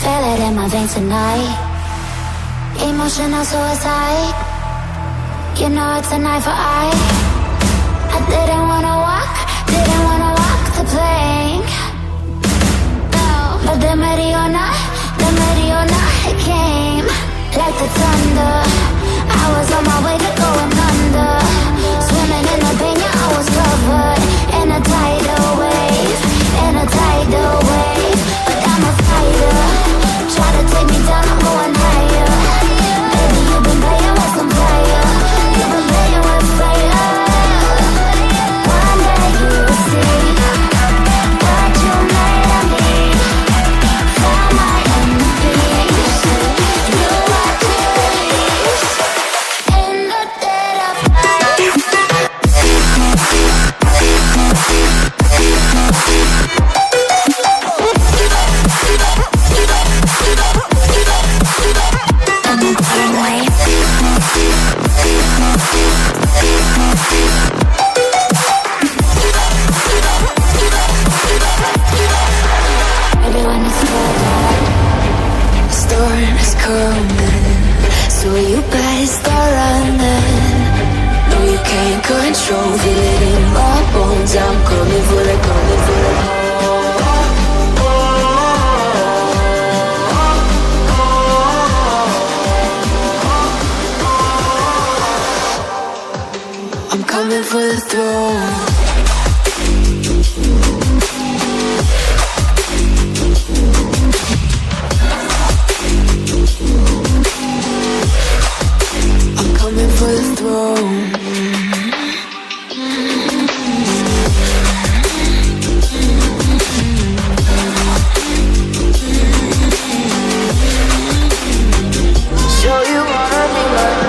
Feel it in my veins tonight. Emotional suicide. You know it's an eye for eye. I didn't wanna walk the plank. No, but the Mariona, it came like the thunder. I was on my way to going under. Swimming in the pain, yeah, I was covered in a tidal wave, but I'm a fighter. Try to take me down, I'm going higher. Baby, you've been playing with some fire. You've been playing with fire. One day you'll see what you made of me. Find my inner peace. You are to release in the dead of night. Storm is coming, so you better start running. No, you can't control, feel it in my bones. I'm coming for it, coming for it. I'm coming for the throne. For the throne. Show you wanna be loved.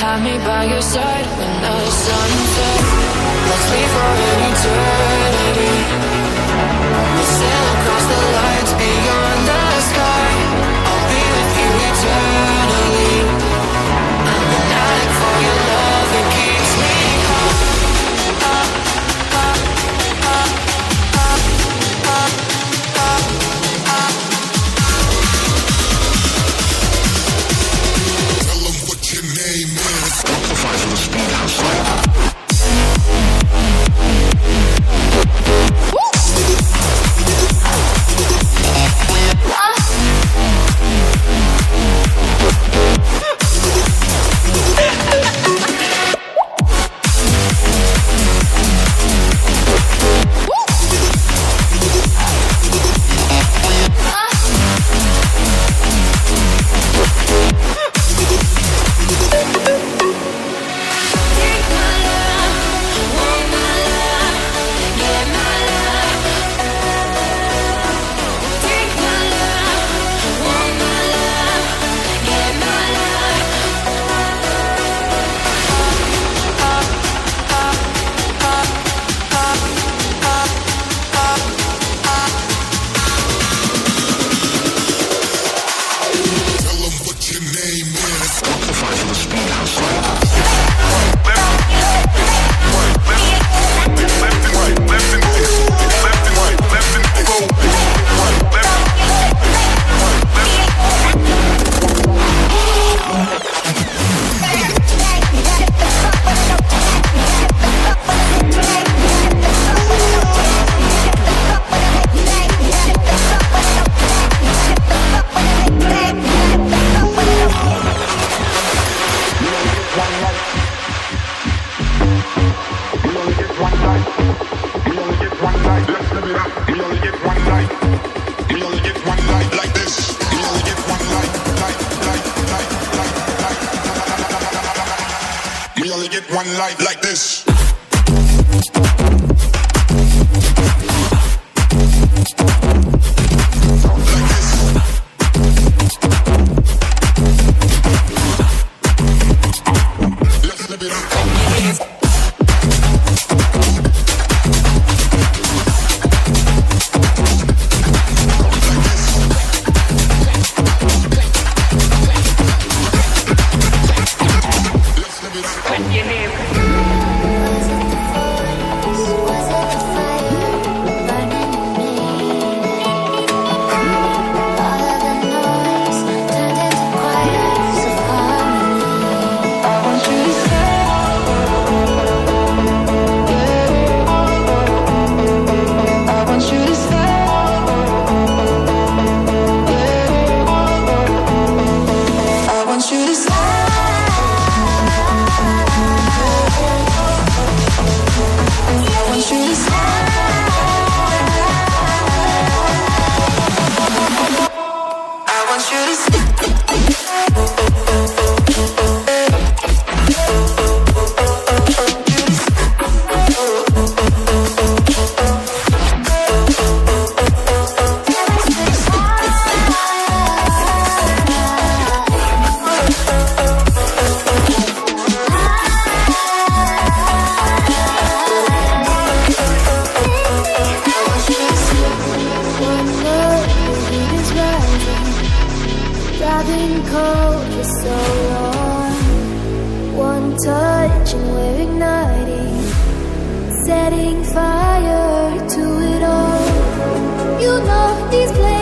Have me by your side when the sun sets. Let's be for an eternity. We'll sail across the lights beyond the sky. I'll be with you eternally. I'm an addict for your love that keeps me up. Tell them what your name is. Amplify for the speed house life. Woo! One life like this. Let's live it up. Driving cold for so long. One touch and we're igniting, setting fire to it all. You know these places